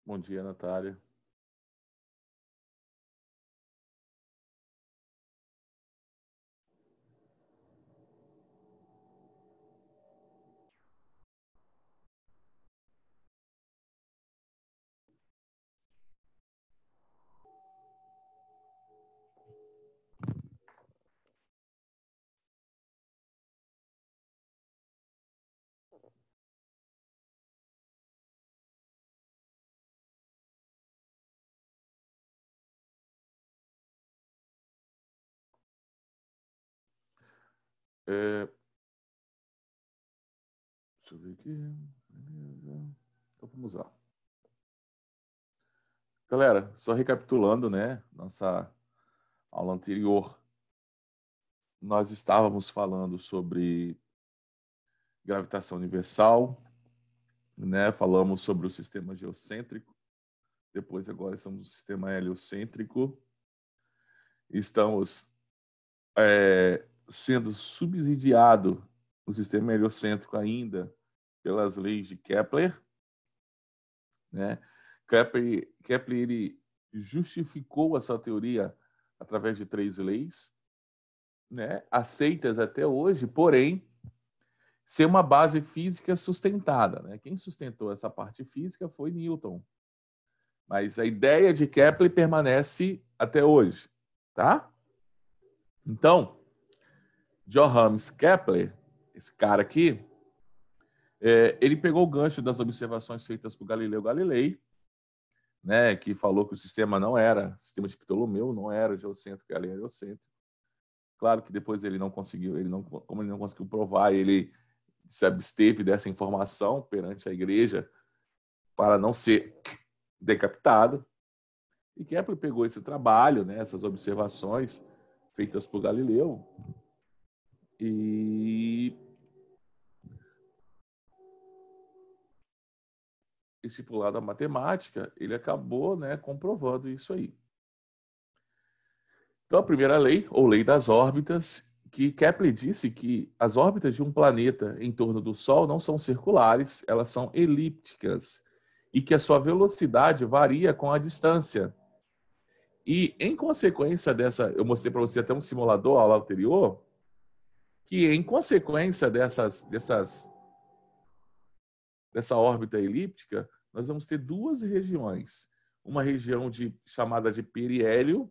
Bom dia, Natália. Deixa eu ver aqui. Beleza. Então vamos lá. Galera, só recapitulando, né? Nossa aula anterior, nós estávamos falando sobre gravitação universal, né? Falamos sobre o sistema geocêntrico. Depois, agora, estamos no sistema heliocêntrico. Estamos sendo subsidiado no sistema heliocêntrico ainda pelas leis de Kepler, né? Kepler ele justificou essa teoria através de 3 leis, né? Aceitas até hoje, porém, sem uma base física sustentada, né? Quem sustentou essa parte física foi Newton. Mas a ideia de Kepler permanece até hoje, tá? Então, Johannes Kepler, esse cara aqui, ele pegou o gancho das observações feitas por Galileu Galilei, né, que falou que o sistema não era, o sistema de Ptolomeu não era geocêntrico, era heliocêntrico. Claro que depois ele não conseguiu, como ele não conseguiu provar, ele se absteve dessa informação perante a igreja para não ser decapitado. E Kepler pegou esse trabalho, né, essas observações feitas por Galileu e discipulado a matemática, ele acabou, né, comprovando isso aí. Então, a primeira lei, ou lei das órbitas, que Kepler disse que as órbitas de um planeta em torno do Sol não são circulares, elas são elípticas, e que a sua velocidade varia com a distância. E, em consequência dessa, eu mostrei para você até um simulador, a aula anterior, que em consequência dessa órbita elíptica, nós vamos ter duas regiões. Uma região chamada de periélio,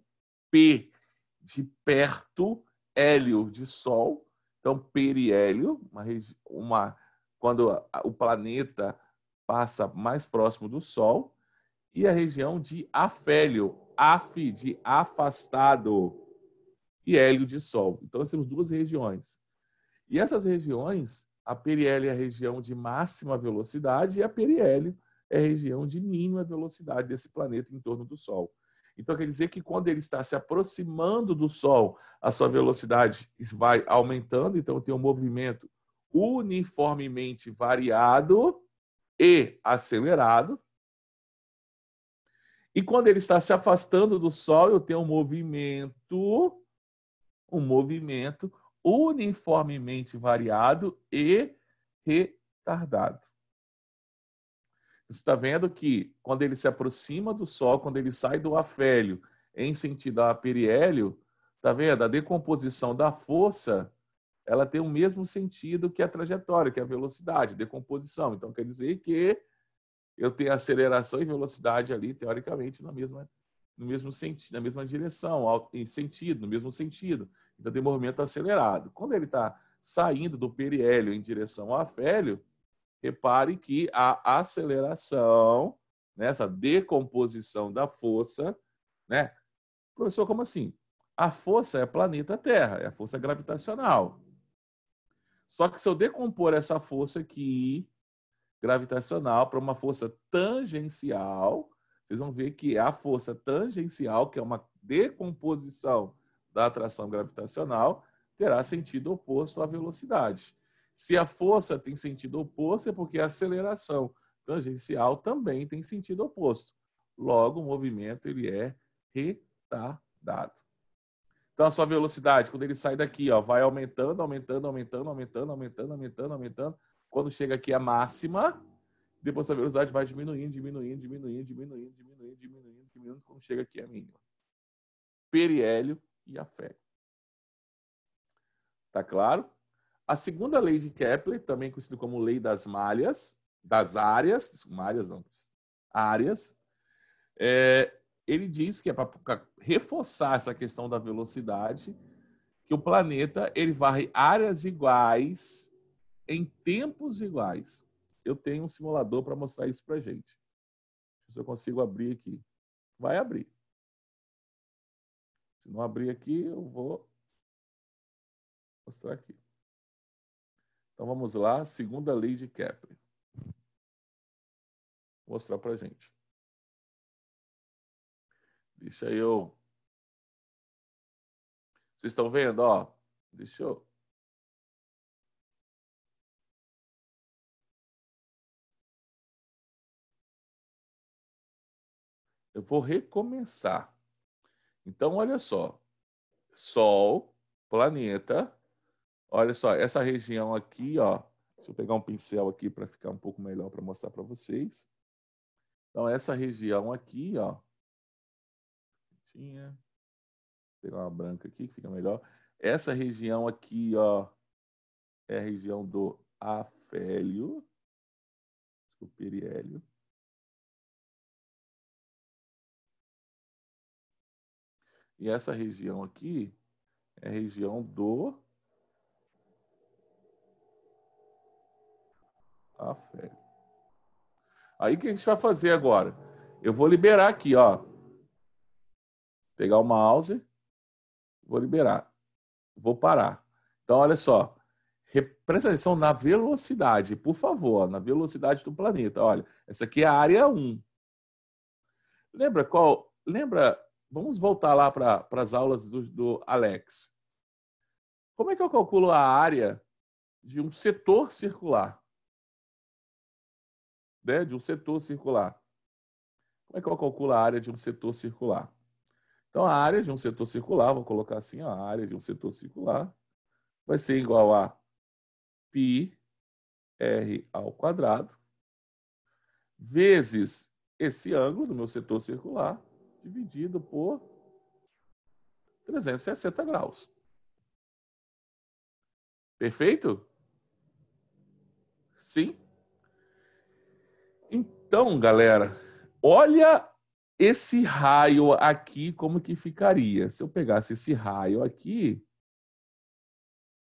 P de perto, hélio de Sol. Então, periélio, quando o planeta passa mais próximo do Sol, e a região de afélio, af de afastado, e hélio de Sol. Então, nós temos duas regiões. E essas regiões, a periélio é a região de máxima velocidade e a periélio é a região de mínima velocidade desse planeta em torno do Sol. Então, quer dizer que quando ele está se aproximando do Sol, a sua velocidade vai aumentando, então tem um movimento uniformemente variado e acelerado. E quando ele está se afastando do Sol, eu tenho um movimento uniformemente variado e retardado. Você está vendo que quando ele se aproxima do Sol, quando ele sai do afélio em sentido a periélio, está vendo? A decomposição da força, ela tem o mesmo sentido que a trajetória, que a velocidade, decomposição. Então, quer dizer que eu tenho aceleração e velocidade ali, teoricamente, no mesmo sentido, na mesma direção, em sentido, no mesmo sentido. Então, tem movimento acelerado. Quando ele está saindo do periélio em direção ao afélio, repare que a aceleração, né, essa decomposição da força, né? Professor, como assim? A força é planeta Terra, é a força gravitacional. Só que se eu decompor essa força aqui, gravitacional, para uma força tangencial, vocês vão ver que a força tangencial, que é uma decomposição da atração gravitacional, terá sentido oposto à velocidade. Se a força tem sentido oposto, é porque a aceleração tangencial também tem sentido oposto. Logo, o movimento ele é retardado. Então, a sua velocidade, quando ele sai daqui, ó, vai aumentando. Quando chega aqui a máxima, Depois essa velocidade vai diminuindo, quando chega aqui a mínima. Periélio e afélio. Tá claro? A segunda lei de Kepler, também conhecida como lei das malhas, das áreas, malhas não, áreas, ele diz que é para reforçar essa questão da velocidade, que o planeta ele varre áreas iguais em tempos iguais. Eu tenho um simulador para mostrar isso para gente. Se eu consigo abrir aqui. Vai abrir. Se não abrir aqui, eu vou mostrar aqui. Então vamos lá, segunda lei de Kepler. Vou mostrar para gente. Deixa eu... Vocês estão vendo? Ó, deixa eu... Eu vou recomeçar. Então, olha só. Sol, planeta. Olha só, essa região aqui, ó. Deixa eu pegar um pincel aqui para ficar um pouco melhor para mostrar para vocês. Então, essa região aqui, ó. Vou pegar uma branca aqui que fica melhor. Essa região aqui, ó, é a região do afélio, do periélio. E essa região aqui é a região do afélio. Aí o que a gente vai fazer agora? Eu vou liberar aqui, ó. Pegar o mouse, vou liberar. Vou parar. Então, olha só. Presta atenção na velocidade, por favor, na velocidade do planeta. Olha, essa aqui é a área 1. Lembra qual? Lembra? Vamos voltar lá para as aulas do Alex. Como é que eu calculo a área de um setor circular? Né? De um setor circular. Como é que eu calculo a área de um setor circular? Então, a área de um setor circular, vou colocar assim, ó, a área de um setor circular vai ser igual a πr ao quadrado vezes esse ângulo do meu setor circular dividido por 360 graus. Perfeito? Sim? Então, galera, olha esse raio aqui, como que ficaria? Se eu pegasse esse raio aqui,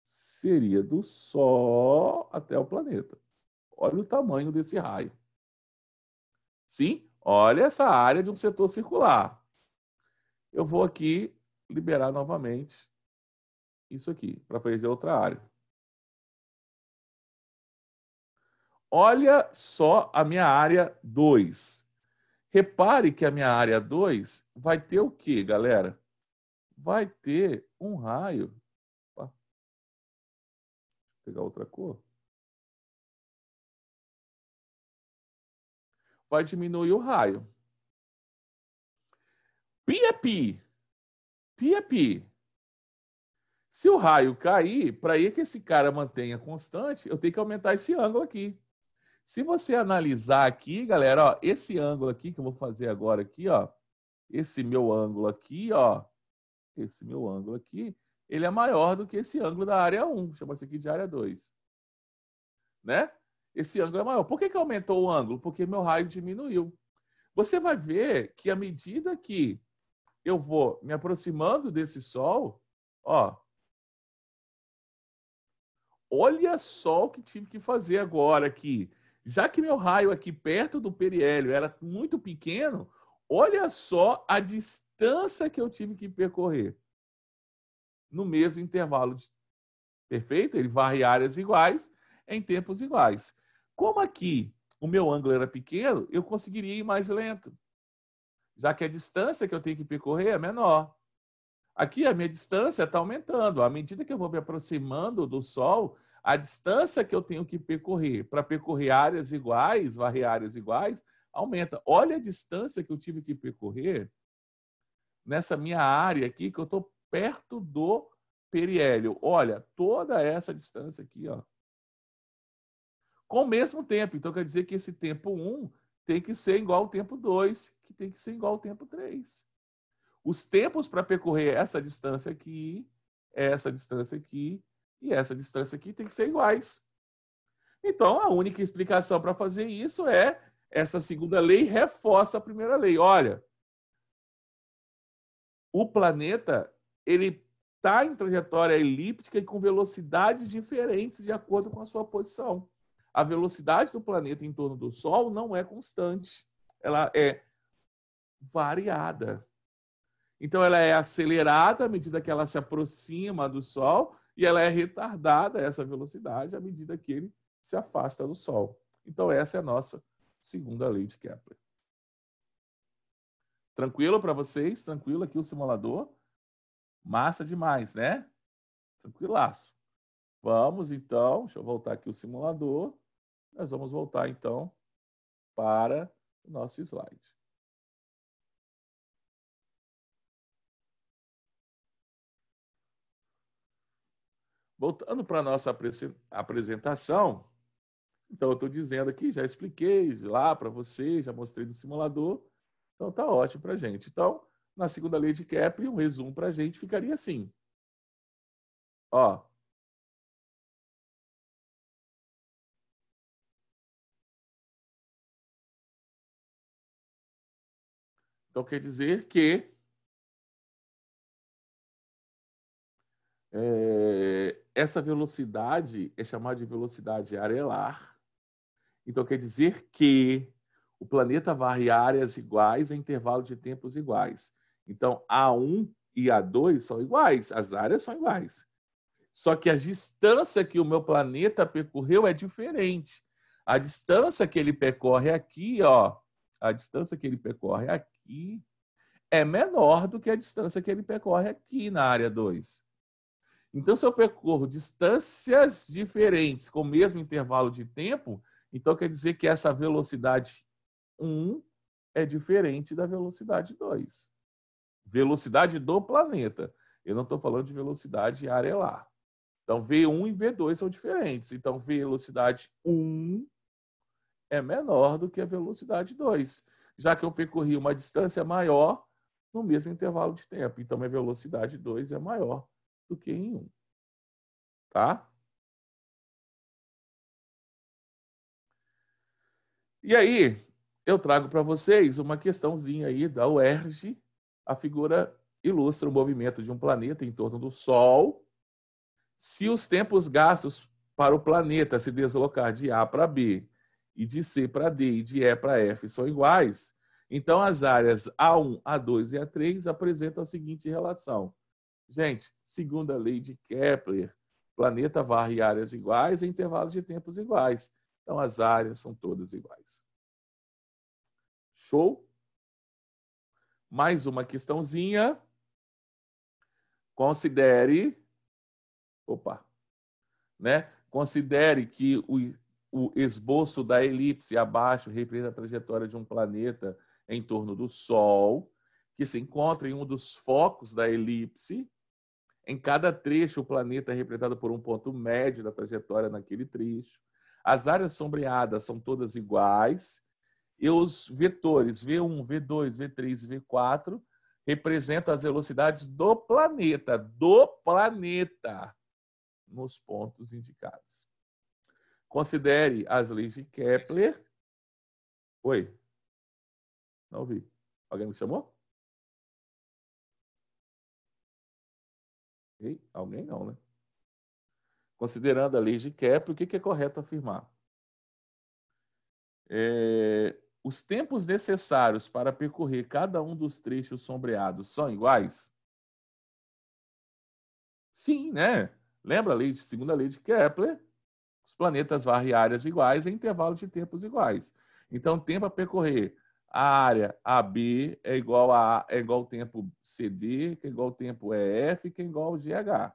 seria do Sol até o planeta. Olha o tamanho desse raio. Sim? Olha essa área de um setor circular. Eu vou aqui liberar novamente isso aqui, para fazer outra área. Olha só a minha área 2. Repare que a minha área 2 vai ter o quê, galera? Vai ter um raio. Opa. Vou pegar outra cor. Vai diminuir o raio. Pi é pi. Pi é pi. Se o raio cair, para que esse cara mantenha constante, eu tenho que aumentar esse ângulo aqui. Se você analisar aqui, galera, ó, esse ângulo aqui que eu vou fazer agora aqui, ó, esse meu ângulo aqui, ó, esse meu ângulo aqui, ele é maior do que esse ângulo da área 1, chama isso aqui de área 2. Né? Esse ângulo é maior. Por que aumentou o ângulo? Porque meu raio diminuiu. Você vai ver que à medida que eu vou me aproximando desse Sol, ó, olha só o que tive que fazer agora aqui. Já que meu raio aqui perto do periélio era muito pequeno, olha só a distância que eu tive que percorrer no mesmo intervalo. Perfeito? Ele varre áreas iguais em tempos iguais. Como aqui o meu ângulo era pequeno, eu conseguiria ir mais lento, já que a distância que eu tenho que percorrer é menor. Aqui a minha distância está aumentando. À medida que eu vou me aproximando do Sol, a distância que eu tenho que percorrer para percorrer áreas iguais, varrer áreas iguais, aumenta. Olha a distância que eu tive que percorrer nessa minha área aqui, que eu estou perto do periélio. Olha, toda essa distância aqui, ó. com o mesmo tempo. Então, quer dizer que esse tempo 1 tem que ser igual ao tempo 2, que tem que ser igual ao tempo 3. Os tempos para percorrer essa distância aqui e essa distância aqui tem que ser iguais. Então, a única explicação para fazer isso é essa segunda lei reforça a primeira lei. Olha, o planeta ele está em trajetória elíptica e com velocidades diferentes de acordo com a sua posição. A velocidade do planeta em torno do Sol não é constante, ela é variada. Então, ela é acelerada à medida que ela se aproxima do Sol e ela é retardada, essa velocidade, à medida que ele se afasta do Sol. Então, essa é a nossa segunda lei de Kepler. Tranquilo para vocês? Tranquilo aqui o simulador? Massa demais, né? Tranquilaço. Vamos, então, deixa eu voltar aqui o simulador. Nós vamos voltar, então, para o nosso slide. Voltando para a nossa apresentação, então eu estou dizendo aqui, já expliquei lá para vocês, já mostrei no simulador, então tá ótimo para a gente. Então, na segunda lei de Kepler, um resumo para a gente ficaria assim. Ó, então quer dizer que essa velocidade é chamada de velocidade arelar. Então quer dizer que o planeta varre áreas iguais em intervalo de tempos iguais. Então A1 e A2 são iguais, as áreas são iguais. Só que a distância que o meu planeta percorreu é diferente. A distância que ele percorre aqui, ó, a distância que ele percorre aqui é menor do que a distância que ele percorre aqui na área 2. Então, se eu percorro distâncias diferentes com o mesmo intervalo de tempo, então quer dizer que essa velocidade 1 é diferente da velocidade 2. Velocidade do planeta. Eu não estou falando de velocidade arelar. Então, V1 e V2 são diferentes. Então, velocidade 1 é menor do que a velocidade 2, já que eu percorri uma distância maior no mesmo intervalo de tempo. Então, minha velocidade 2 é maior do que em 1. Tá? E aí, eu trago para vocês uma questãozinha aí da UERJ. A figura ilustra o movimento de um planeta em torno do Sol. Se os tempos gastos para o planeta se deslocar de A para B, e de C para D e de E para F são iguais, então as áreas A1, A2 e A3 apresentam a seguinte relação. Gente, segundo a lei de Kepler, planeta varre áreas iguais em intervalos de tempos iguais. Então as áreas são todas iguais. Show? Mais uma questãozinha. Considere, considere que o esboço da elipse abaixo representa a trajetória de um planeta em torno do Sol, que se encontra em um dos focos da elipse. Em cada trecho, o planeta é representado por um ponto médio da trajetória naquele trecho. As áreas sombreadas são todas iguais. E os vetores V1, V2, V3 e V4 representam as velocidades do planeta nos pontos indicados. Considere as leis de Kepler. Oi? Não ouvi. Alguém me chamou? Ei, alguém não, né? Considerando a lei de Kepler, o que é correto afirmar? Os tempos necessários para percorrer cada um dos trechos sombreados são iguais? Sim, né? Lembra a segunda lei de Kepler? Os planetas varrem áreas iguais em intervalos de tempos iguais. Então, o tempo a percorrer a área AB é igual ao tempo CD, que é igual ao tempo EF, que é igual ao GH.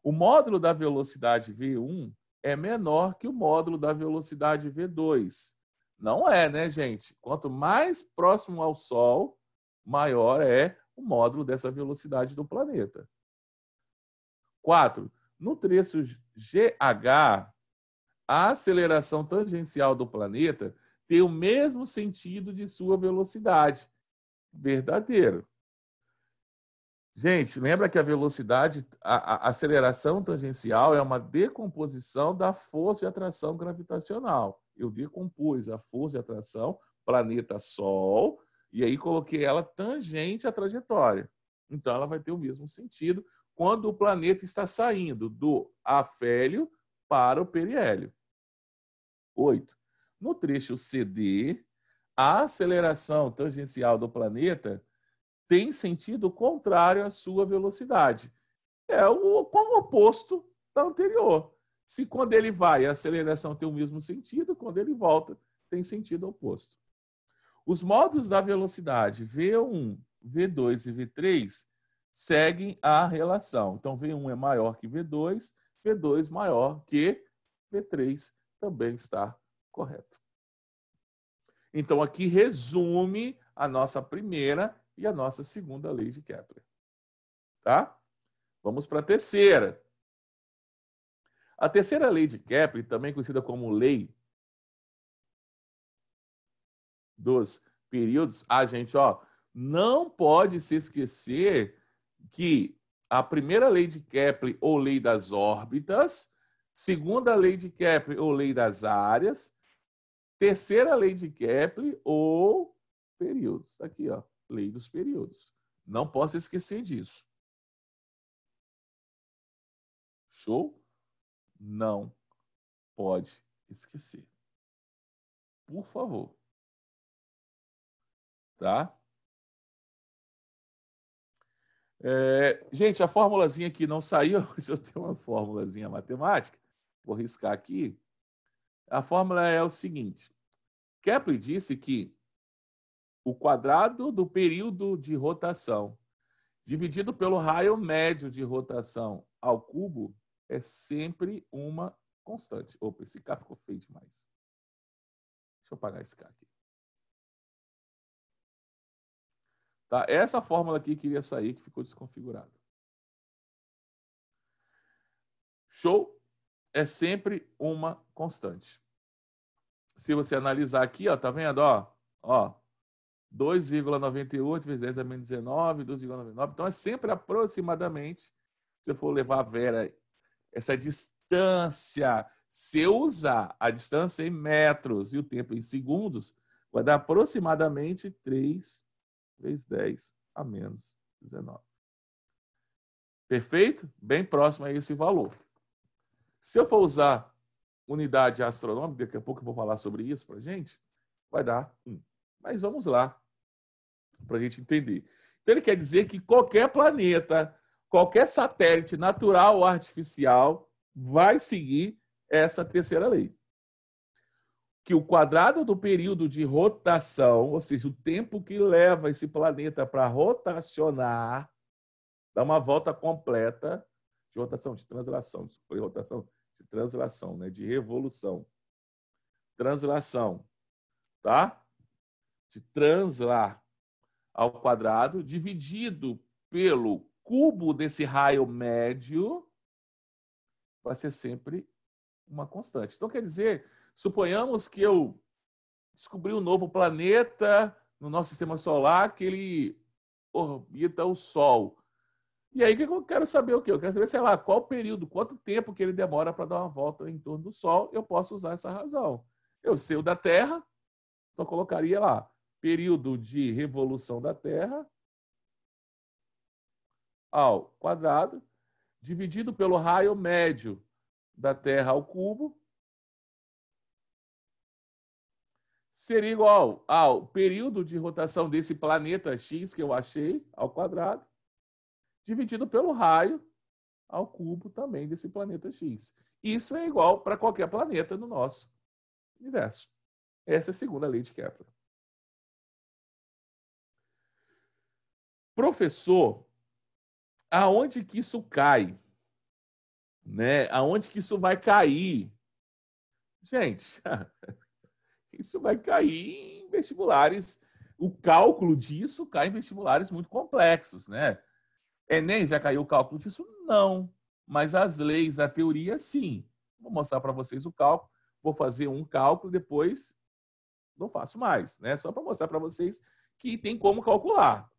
O módulo da velocidade V1 é menor que o módulo da velocidade V2. Não é, né, gente? Quanto mais próximo ao Sol, maior é o módulo dessa velocidade do planeta. 4. No trecho GH, a aceleração tangencial do planeta tem o mesmo sentido de sua velocidade. Verdadeiro. Gente, lembra que a velocidade, a aceleração tangencial é uma decomposição da força de atração gravitacional. Eu decompus a força de atração planeta-Sol e aí coloquei ela tangente à trajetória. Então, ela vai ter o mesmo sentido quando o planeta está saindo do afélio para o periélio. 8. No trecho CD, a aceleração tangencial do planeta tem sentido contrário à sua velocidade. É como o oposto da anterior. Se quando ele vai, a aceleração tem o mesmo sentido, quando ele volta, tem sentido oposto. Os modos da velocidade V1, V2 e V3 seguem a relação. Então, V1 é maior que V2, V2 maior que V3, também está correto. Então, aqui resume a nossa primeira e a nossa segunda lei de Kepler. Tá? Vamos para a terceira. A terceira lei de Kepler, também conhecida como lei dos períodos, a gente, não pode se esquecer que a primeira lei de Kepler, ou lei das órbitas, segunda lei de Kepler, ou lei das áreas, terceira lei de Kepler, ou períodos. Aqui, lei dos períodos. Não posso esquecer disso. Show? Não pode esquecer. Por favor. Tá? Gente, a formulazinha aqui não saiu. Se eu tenho uma formulazinha matemática, vou riscar aqui. A fórmula é o seguinte. Kepler disse que o quadrado do período de rotação dividido pelo raio médio de rotação ao cubo é sempre uma constante. Opa, esse K ficou feio demais. Deixa eu apagar esse K aqui. Tá? Essa fórmula aqui queria sair, que ficou desconfigurada. Show? É sempre uma constante. Se você analisar aqui, tá vendo? 2,98 vezes 10 a menos 19, 2,99. Então, é sempre aproximadamente, se eu for levar a Vera, essa distância, se eu usar a distância em metros e o tempo em segundos, vai dar aproximadamente 3 vezes 10 a menos 19. Perfeito? Bem próximo a esse valor. Se eu for usar unidade astronômica, daqui a pouco eu vou falar sobre isso para a gente, vai dar 1. Mas vamos lá, para a gente entender. Então, ele quer dizer que qualquer planeta, qualquer satélite natural ou artificial vai seguir essa terceira lei. Que o quadrado do período de rotação, ou seja, o tempo que leva esse planeta para rotacionar, dar uma volta completa de rotação, de translação, de rotação, de translação, né? De revolução. Translação, tá? De translar ao quadrado, dividido pelo cubo desse raio médio, vai ser sempre uma constante. Então, quer dizer, suponhamos que eu descobri um novo planeta no nosso sistema solar, que ele orbita o Sol. E aí, o que eu quero saber? O quê? Eu quero saber, sei lá, qual período, quanto tempo que ele demora para dar uma volta em torno do Sol. Eu posso usar essa razão. Eu sei o da Terra, então eu colocaria lá, período de revolução da Terra ao quadrado, dividido pelo raio médio da Terra ao cubo, seria igual ao período de rotação desse planeta X que eu achei, ao quadrado, dividido pelo raio ao cubo também desse planeta X. Isso é igual para qualquer planeta no nosso universo. Essa é a segunda lei de Kepler. Professor, aonde que isso cai? Né? Aonde que isso vai cair? Gente, isso vai cair em vestibulares. O cálculo disso cai em vestibulares muito complexos, né? Enem já caiu o cálculo disso? Não. Mas as leis, a teoria, sim. Vou mostrar para vocês o cálculo. vou fazer um cálculo, depois não faço mais, né? Só para mostrar para vocês que tem como calcular.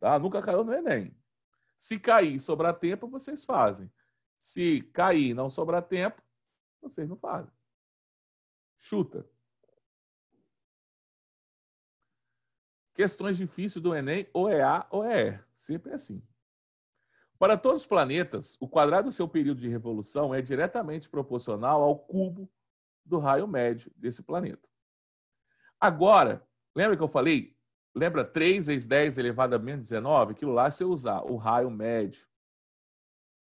Tá? Nunca caiu no Enem. Se cair e sobrar tempo, vocês fazem. Se cair e não sobrar tempo, vocês não fazem. Chuta. Questões difíceis do Enem, ou é A ou é E. Sempre é assim. Para todos os planetas, o quadrado do seu período de revolução é diretamente proporcional ao cubo do raio médio desse planeta. Agora, lembra que eu falei? Lembra 3 vezes 10 elevado a menos 19? Aquilo lá, se eu usar o raio médio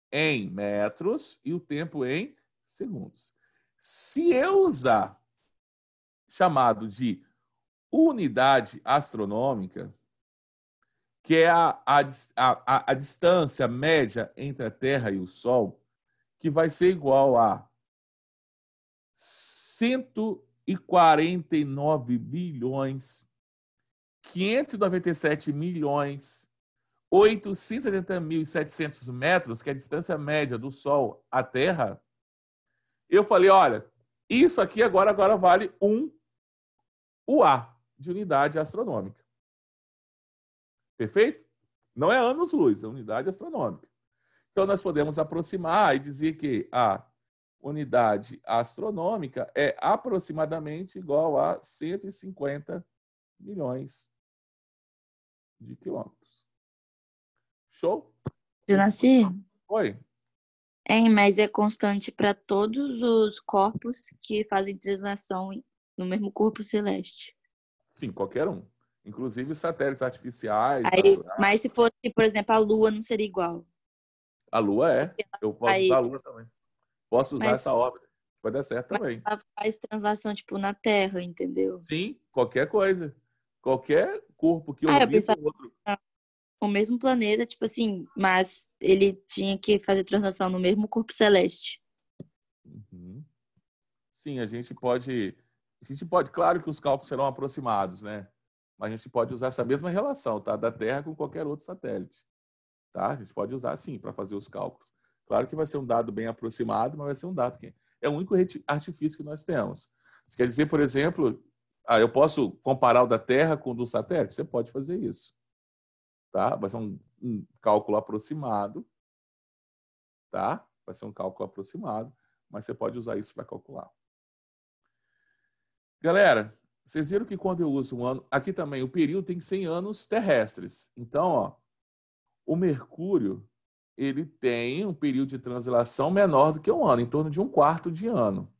em metros e o tempo em segundos. Se eu usar chamado de unidade astronômica, que é a distância média entre a Terra e o Sol, que vai ser igual a 149 bilhões, 597 milhões, 870.700 metros, que é a distância média do Sol à Terra. Eu falei, olha, isso aqui agora vale um UA, de unidade astronômica. Perfeito? Não é anos-luz, é unidade astronômica. Então, nós podemos aproximar e dizer que a unidade astronômica é aproximadamente igual a 150 milhões de quilômetros. Show? Jonaci? Oi? Mas é constante para todos os corpos que fazem translação no mesmo corpo celeste. Sim, qualquer um. Inclusive satélites artificiais, Aí, naturais. mas se fosse, por exemplo, a Lua, não seria igual. A Lua é. Eu posso usar a Lua também. Posso usar Mas, essa órbita. Vai dar certo mas também. ela faz translação, tipo, na Terra, entendeu? Sim, qualquer coisa. Qualquer corpo que Eu orbita pensava o outro. que era o mesmo planeta, tipo assim, mas ele tinha que fazer translação no mesmo corpo celeste. Uhum. Sim, a gente pode. Claro que os cálculos serão aproximados, né? Mas a gente pode usar essa mesma relação, tá? Da Terra com qualquer outro satélite. Tá? A gente pode usar sim para fazer os cálculos. Claro que vai ser um dado bem aproximado, mas vai ser um dado que é o único artifício que nós temos. Isso quer dizer, por exemplo, eu posso comparar o da Terra com o do satélite? Você pode fazer isso. Tá? Vai ser um cálculo aproximado. Tá? Vai ser um cálculo aproximado, mas você pode usar isso para calcular. Galera, vocês viram que quando eu uso um ano, aqui também o período tem 100 anos terrestres. Então, ó, o Mercúrio, ele tem um período de translação menor do que um ano, em torno de um quarto de ano.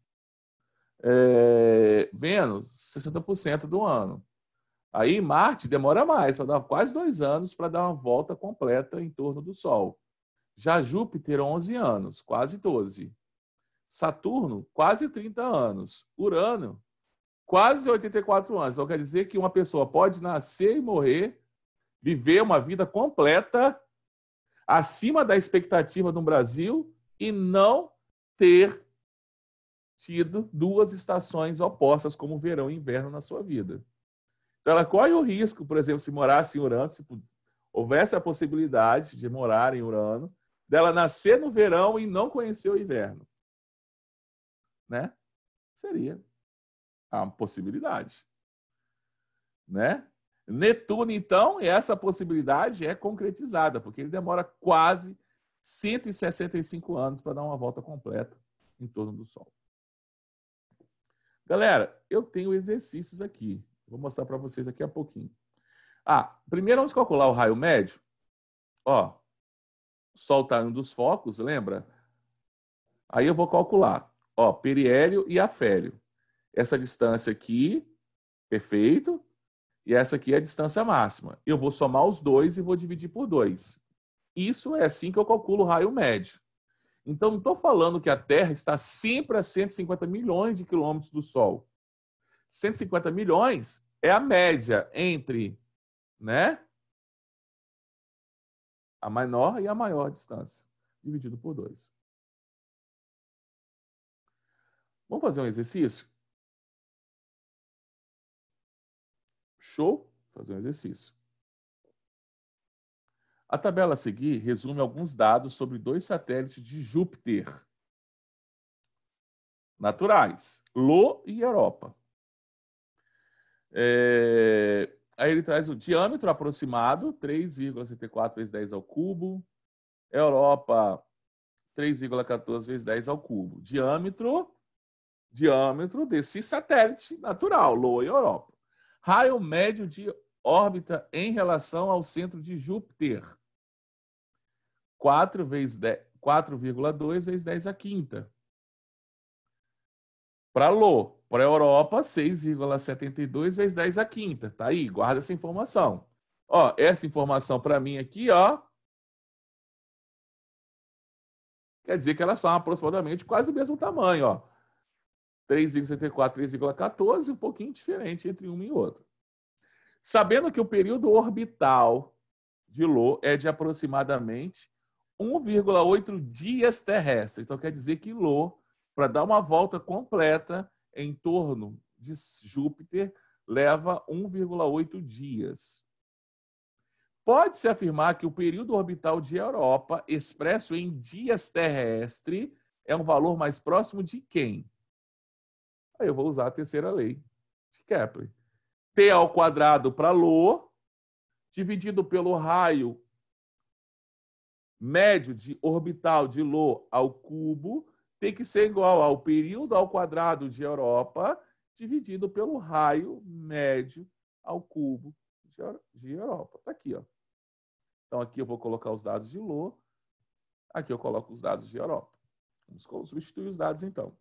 Vênus, 60% do ano. Aí Marte demora mais, para dar quase 2 anos para dar uma volta completa em torno do Sol. Já Júpiter, 11 anos, quase 12. Saturno, quase 30 anos. Urano, quase 84 anos. Então quer dizer que uma pessoa pode nascer e morrer, viver uma vida completa acima da expectativa no Brasil e não ter tido 2 estações opostas como verão e inverno na sua vida. Então ela corre o risco, por exemplo, se morasse em Urano, se houvesse a possibilidade de morar em Urano, dela nascer no verão e não conhecer o inverno. Né? Seria uma possibilidade. Né? Netuno, então, essa possibilidade é concretizada, porque ele demora quase 165 anos para dar uma volta completa em torno do Sol. Galera, eu tenho exercícios aqui. Vou mostrar para vocês daqui a pouquinho. Primeiro vamos calcular o raio médio. Ó, o Sol está em um dos focos, lembra? Aí eu vou calcular. Ó, periélio e afélio. Essa distância aqui, perfeito. E essa aqui é a distância máxima. Eu vou somar os dois e vou dividir por 2. Isso é assim que eu calculo o raio médio. Então, não estou falando que a Terra está sempre a 150 milhões de quilômetros do Sol. 150 milhões é a média entre, né, a menor e a maior distância, dividido por 2. Vamos fazer um exercício? Show? Fazer um exercício. A tabela a seguir resume alguns dados sobre 2 satélites de Júpiter. naturais, Lô e Europa. Aí ele traz o diâmetro aproximado, 3,74 vezes 10 ao cubo. Europa, 3,14 vezes 10 ao cubo. Diâmetro desse satélite natural, Lua e Europa. Raio médio de órbita em relação ao centro de Júpiter. 4,2 vezes 10 à quinta. Para Lô, para a Europa, 6,72 vezes 10 à quinta. Tá aí, guarda essa informação. Ó, essa informação para mim aqui, ó, quer dizer que elas são aproximadamente quase do mesmo tamanho, ó. 3,74, 3,14, um pouquinho diferente entre uma e outra. Sabendo que o período orbital de Lô é de aproximadamente 1,8 dias terrestres. Então quer dizer que Lô, para dar uma volta completa em torno de Júpiter, leva 1,8 dias. Pode-se afirmar que o período orbital de Europa, expresso em dias terrestres, é um valor mais próximo de quem? Aí eu vou usar a terceira lei de Kepler. T ao quadrado para Lô, dividido pelo raio médio de orbital de Lô ao cubo, tem que ser igual ao período ao quadrado de Europa, dividido pelo raio médio ao cubo de Europa. Está aqui, ó. Então, aqui eu vou colocar os dados de Lô, aqui eu coloco os dados de Europa. Vamos substituir os dados, então.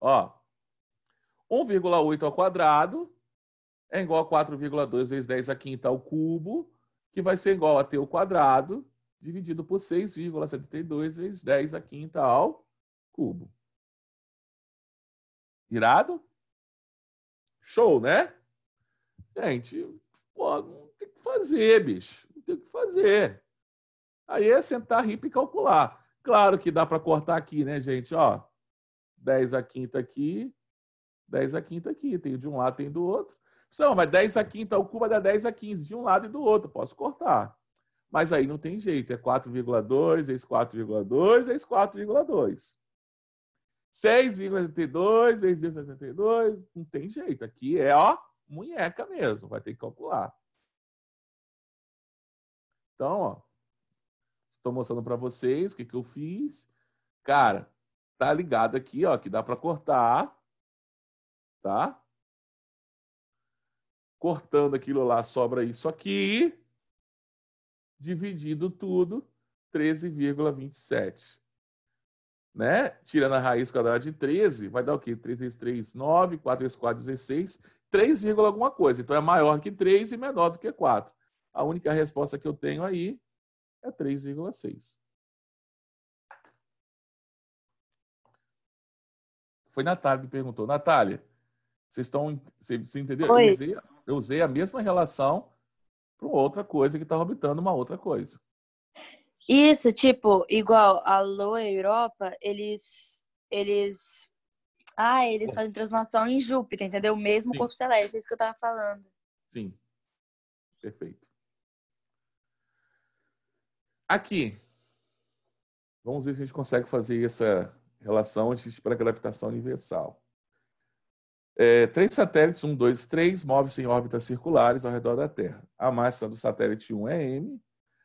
Ó, 1,8 ao quadrado é igual a 4,2 vezes 10 à quinta ao cubo, que vai ser igual a t ao quadrado, dividido por 6,72 vezes 10 à quinta ao cubo. Irado? Show, né? Gente, pô, não tem o que fazer, bicho. Não tem o que fazer. Aí é sentar, rir e calcular. Claro que dá para cortar aqui, né, gente? Ó, 10 à quinta aqui, 10 à quinta aqui. Tem de um lado, tem do outro. Não, mas 10 à quinta ao cubo vai dar 10 a 15, de um lado e do outro. Posso cortar. Mas aí não tem jeito. É 4,2 vezes 4,2 vezes 4,2. 6,72 vezes 72. Não tem jeito. Aqui é, ó, munheca mesmo. Vai ter que calcular. Então, ó, estou mostrando para vocês o que eu fiz. Cara, tá ligado aqui, ó, que dá para cortar. Tá? Cortando aquilo lá, sobra isso aqui. Dividido tudo, 13,27. Né? Tirando a raiz quadrada de 13, vai dar o quê? 3 vezes 3, 9, 4 vezes 4, 16, 3, alguma coisa. Então é maior que 3 e menor do que 4. A única resposta que eu tenho aí é 3,6. Foi Natália que perguntou. Natália, você entendeu? Oi. Eu usei a mesma relação para outra coisa que está orbitando uma outra coisa. Isso, tipo, igual a Lua e a Europa, eles fazem translação em Júpiter, entendeu? O mesmo Sim, corpo celeste, é isso que eu tava falando. sim, perfeito. Aqui, vamos ver se a gente consegue fazer essa relação para a gravitação universal. 3 satélites, 1, 2, 3, movem-se em órbitas circulares ao redor da Terra. A massa do satélite 1 é m,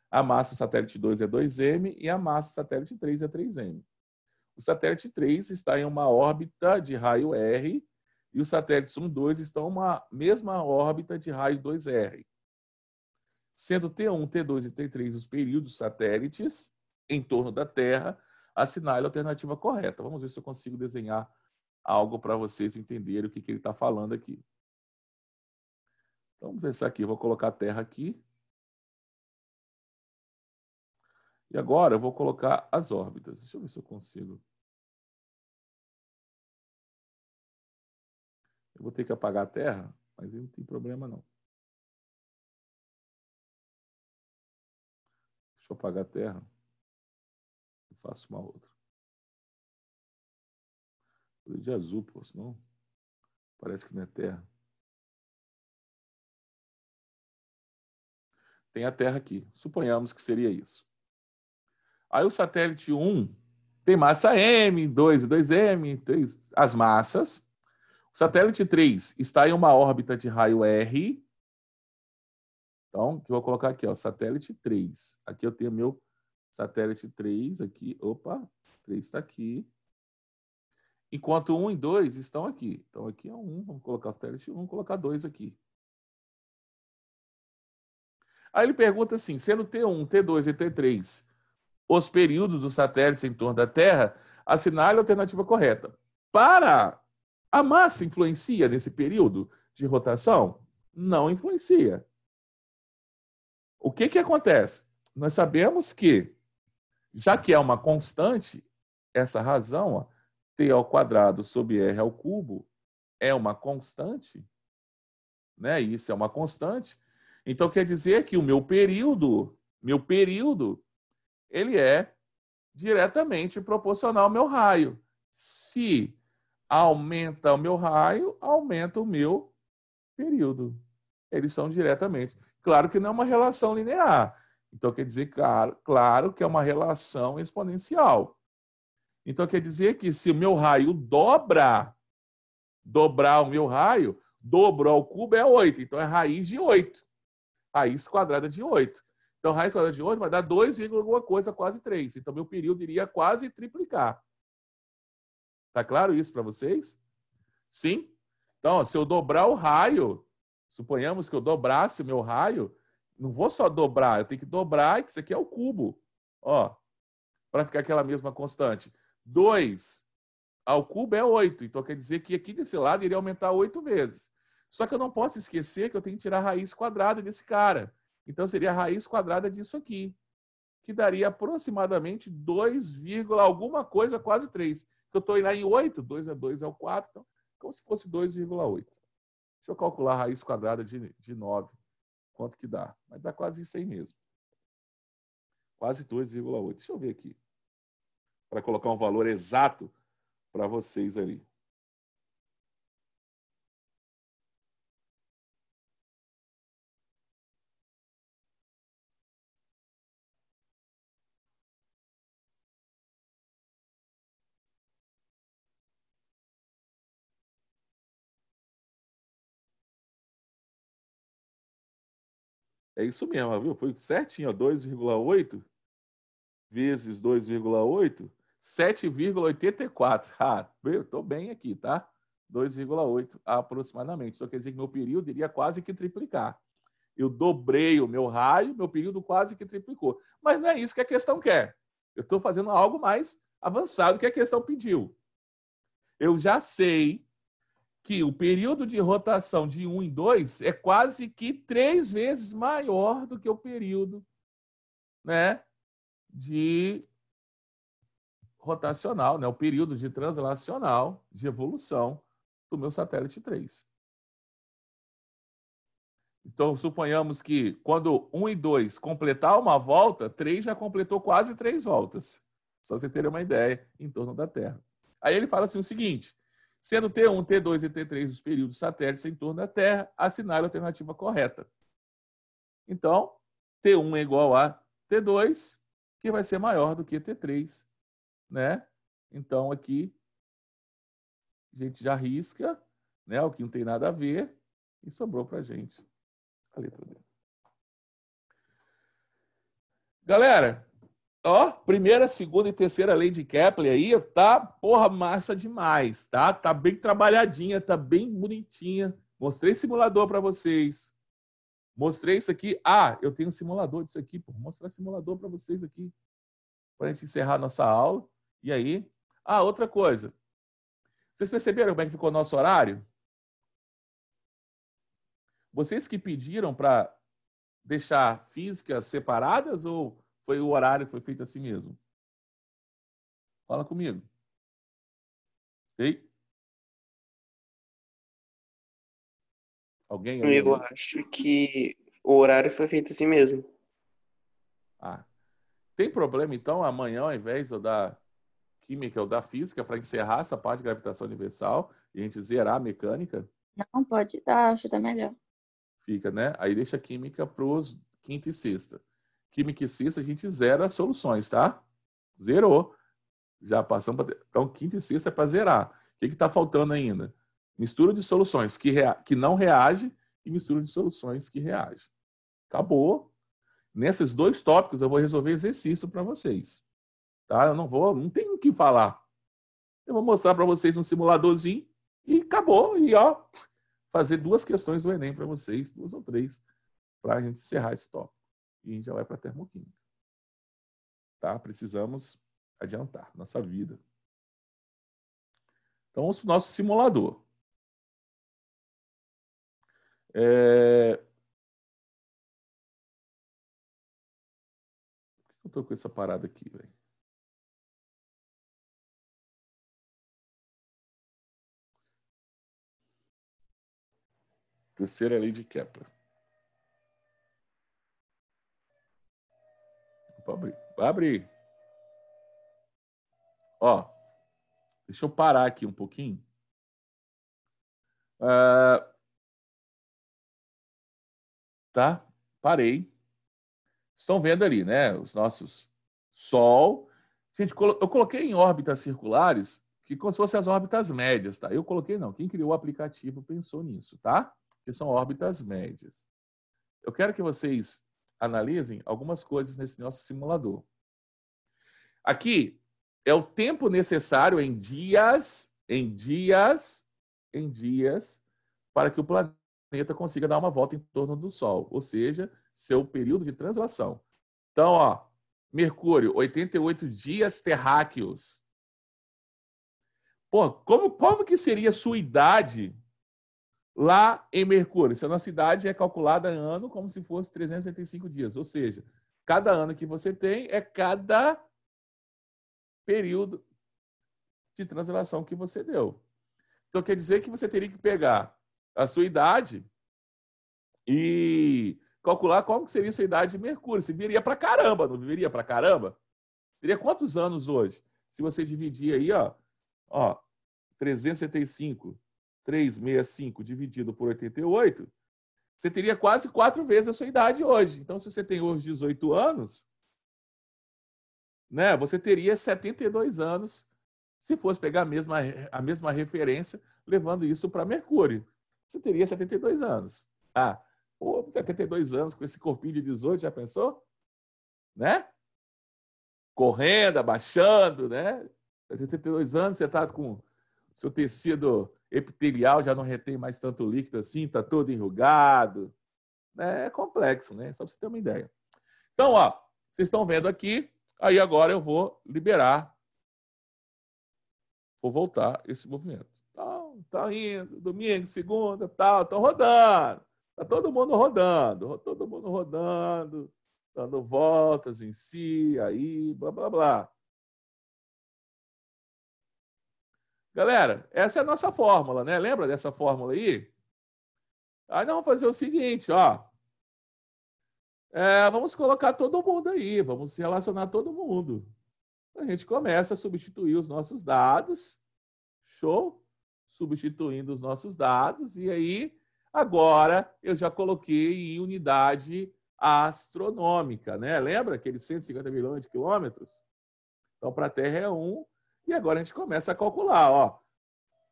a massa do satélite 2 é 2m e a massa do satélite 3 é 3m. O satélite 3 está em uma órbita de raio R e os satélites 1 e 2 estão em uma mesma órbita de raio 2R. Sendo T1, T2 e T3 os períodos satélites em torno da Terra, assinale a alternativa correta. Vamos ver se eu consigo desenhar algo para vocês entenderem o que ele está falando aqui. Então, vamos pensar aqui. Eu vou colocar a Terra aqui. E agora eu vou colocar as órbitas. Deixa eu ver se eu consigo. Eu vou ter que apagar a Terra, mas não tem problema não. Deixa eu apagar a Terra. Eu faço uma outra. De azul, pô, senão parece que não é Terra. Tem a Terra aqui. Suponhamos que seria isso. Aí o satélite 1 tem massa M, 2 e 2M, 3, as massas. O satélite 3 está em uma órbita de raio R. Então, eu vou colocar aqui, ó, satélite 3. Aqui eu tenho meu satélite 3 aqui. Opa, 3 está aqui. Enquanto 1 e 2 estão aqui. Então, aqui é 1, vamos colocar o satélite 1, vamos colocar 2 aqui. Aí ele pergunta assim, sendo T1, T2 e T3 os períodos dos satélites em torno da Terra, assinale a alternativa correta. Para a massa influencia nesse período de rotação? Não influencia. O que acontece? Nós sabemos que, já que é uma constante, essa razão, ó, T ao quadrado sobre R ao cubo, é uma constante, né? Isso é uma constante. Então, quer dizer que o meu período, ele é diretamente proporcional ao meu raio. Se aumenta o meu raio, aumenta o meu período. Eles são diretamente. Claro que não é uma relação linear. Então, quer dizer, claro que é uma relação exponencial. Então, quer dizer que se o meu raio dobrar o meu raio, dobro ao cubo é 8. Então, é raiz de 8. Raiz quadrada de 8. Então, raiz quadrada de 8 vai dar 2, alguma coisa, quase 3. Então, meu período iria quase triplicar. Tá claro isso para vocês? Sim? Então, ó, se eu dobrar o raio, suponhamos que eu dobrasse o meu raio, não vou só dobrar, eu tenho que dobrar, que isso aqui é o cubo. Ó, para ficar aquela mesma constante. 2 ao cubo é 8. Então, quer dizer que aqui desse lado iria aumentar 8 vezes. Só que eu não posso esquecer que eu tenho que tirar a raiz quadrada desse cara. Então, seria a raiz quadrada disso aqui, que daria aproximadamente 2, alguma coisa, quase 3. Eu estou lá em 8, 2 é 2 é o 4, então, como se fosse 2,8. Deixa eu calcular a raiz quadrada de 9. Quanto que dá? Mas dá quase isso aí mesmo. Quase 2,8. Deixa eu ver aqui. Para colocar um valor exato para vocês ali. É isso mesmo, viu? Foi certinho, 2,8 vezes 2,8, 7,84. Ah, eu estou bem aqui, tá? 2,8 aproximadamente. Então, quer dizer que meu período iria quase que triplicar. Eu dobrei o meu raio, meu período quase que triplicou. Mas não é isso que a questão quer. Eu estou fazendo algo mais avançado que a questão pediu. Eu já sei que o período de rotação de 1 em 2 é quase que 3 vezes maior do que o período, né, de rotacional, né, o período de translacional de evolução do meu satélite 3. Então, suponhamos que quando 1 e 2 completar uma volta, 3 já completou quase 3 voltas. Só para vocês terem uma ideia em torno da Terra. Aí ele fala assim o seguinte, sendo T1, T2 e T3 os períodos satélites em torno da Terra, assinale a alternativa correta. Então, T1 é igual a T2, que vai ser maior do que T3, né? Então, aqui, a gente já risca, né, o que não tem nada a ver, e sobrou para a gente a letra D. Galera, ó, primeira, segunda e terceira lei de Kepler aí, tá, porra, massa demais, tá? Tá bem trabalhadinha, tá bem bonitinha. Mostrei simulador para vocês. Mostrei isso aqui. Ah, eu tenho um simulador disso aqui, pô. Vou mostrar simulador para vocês aqui, para a gente encerrar nossa aula. E aí? Ah, outra coisa. Vocês perceberam como é que ficou o nosso horário? Vocês que pediram para deixar físicas separadas ou foi o horário que foi feito assim mesmo? Fala comigo. Ei? Alguém aí? Eu acho que o horário foi feito assim mesmo. Ah. Tem problema, então, amanhã, ao invés de eu dar química, eu dar física para encerrar essa parte de gravitação universal e a gente zerar a mecânica? Não, pode dar, acho até melhor. Fica, né? Aí deixa a química para os quinta e sexta. Química e sexta a gente zera as soluções, tá? Zerou. Já passamos para... Então, quinta e sexta é para zerar. O que está faltando ainda? Mistura de soluções que não reage e mistura de soluções que reage. Acabou. Nesses 2 tópicos, eu vou resolver exercício para vocês. Tá? Eu não tenho o que falar. Eu vou mostrar para vocês um simuladorzinho e acabou. E, ó, fazer 2 questões do Enem para vocês, 2 ou 3, para a gente encerrar esse tópico. E já vai para a termoquímica. Tá? Precisamos adiantar nossa vida. Então, o nosso simulador. Por que eu estou com essa parada aqui, velho? Terceira lei de Kepler. Vou abrir. Vai abrir. Ó, deixa eu parar aqui um pouquinho. Tá? Parei. Estão vendo ali, né? Os nossos Sol. Gente, eu coloquei em órbitas circulares, que como se fossem as órbitas médias, tá? Eu coloquei não. Quem criou o aplicativo pensou nisso, tá? Que são órbitas médias. Eu quero que vocês analisem algumas coisas nesse nosso simulador. Aqui é o tempo necessário em dias, para que o planeta consiga dar uma volta em torno do Sol, ou seja, seu período de translação. Então, ó, Mercúrio, 88 dias terráqueos. Pô, como que seria a sua idade lá em Mercúrio? Se a nossa idade é calculada em ano como se fosse 365 dias, ou seja, cada ano que você tem é cada período de translação que você deu. Então, quer dizer que você teria que pegar a sua idade e calcular qual que seria a sua idade de Mercúrio. Você viria para caramba, não viveria para caramba? Teria quantos anos hoje? Se você dividir aí, ó 365, 365 dividido por 88, você teria quase 4 vezes a sua idade hoje. Então, se você tem hoje 18 anos, né, você teria 72 anos se fosse pegar a mesma referência, levando isso para Mercúrio. Você teria 72 anos. Ah, pô, 72 anos com esse corpinho de 18, já pensou? Né? Correndo, abaixando, né? 72 anos, você está com seu tecido epitelial, já não retém mais tanto líquido assim, está todo enrugado. É complexo, né? Só para você ter uma ideia. Então, ó, vocês estão vendo aqui, aí agora eu vou liberar, vou voltar esse movimento. Então, tá indo, domingo, segunda, tal, estão rodando. Está todo mundo rodando, dando voltas em si, aí, blá, blá, blá. Galera, essa é a nossa fórmula, né? Lembra dessa fórmula aí? Aí nós vamos fazer o seguinte, ó. Vamos colocar todo mundo aí, vamos relacionar todo mundo. A gente começa a substituir os nossos dados. Show? Substituindo os nossos dados. E aí, agora, eu já coloquei em unidade astronômica, né? Lembra aqueles 150 milhões de quilômetros? Então, para a Terra é 1. E agora a gente começa a calcular, ó.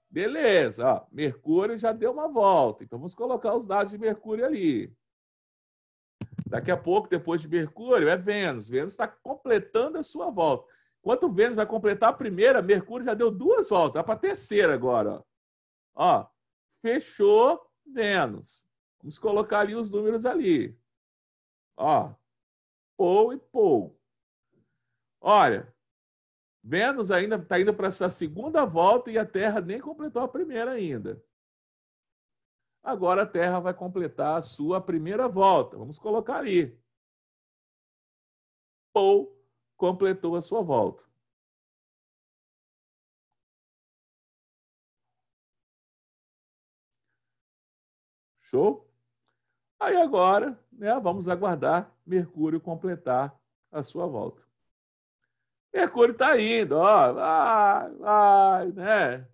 Beleza, ó. Mercúrio já deu uma volta. Então, vamos colocar os dados de Mercúrio ali. Daqui a pouco, depois de Mercúrio, é Vênus. Vênus está completando a sua volta. Enquanto Vênus vai completar a primeira, Mercúrio já deu 2 voltas. Vai para a terceira agora. Ó, fechou Vênus. Vamos colocar ali os números ali. Ó, Pou e Pou. Olha, Vênus ainda está indo para essa segunda volta e a Terra nem completou a primeira ainda. Agora a Terra vai completar a sua primeira volta. Vamos colocar ali. Pou completou a sua volta. Show? Aí agora, né, vamos aguardar Mercúrio completar a sua volta. Mercúrio está indo, ó, vai, né?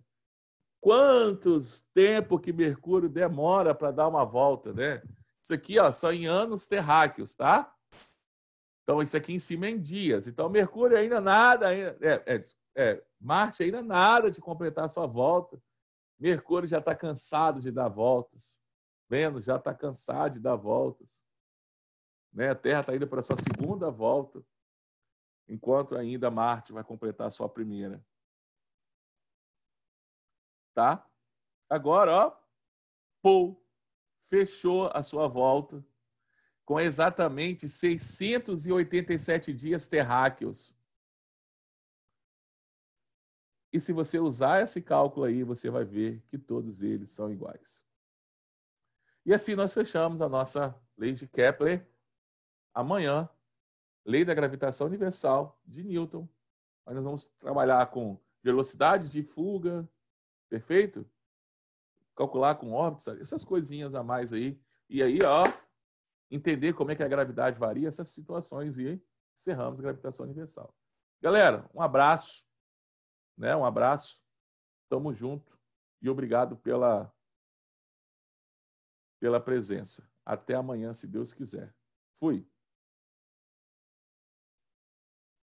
Quantos tempo que Mercúrio demora para dar uma volta, né? Isso aqui, ó, são em anos terráqueos, tá? Então, isso aqui em cima é em dias. Então, Mercúrio ainda nada... Marte ainda nada de completar a sua volta. Mercúrio já está cansado de dar voltas. Vênus já está cansado de dar voltas. Né? A Terra está indo para a sua segunda volta, enquanto ainda Marte vai completar a sua primeira. Tá? Agora, ó, fechou a sua volta com exatamente 687 dias terráqueos. E se você usar esse cálculo aí, você vai ver que todos eles são iguais. E assim nós fechamos a nossa lei de Kepler. Amanhã, lei da gravitação universal de Newton. Nós vamos trabalhar com velocidade de fuga, perfeito? Calcular com órbitas, essas coisinhas a mais aí. E aí, ó, entender como é que a gravidade varia, essas situações, e encerramos a gravitação universal. Galera, um abraço, né? Um abraço. Tamo junto e obrigado pela presença. Até amanhã, se Deus quiser. Fui.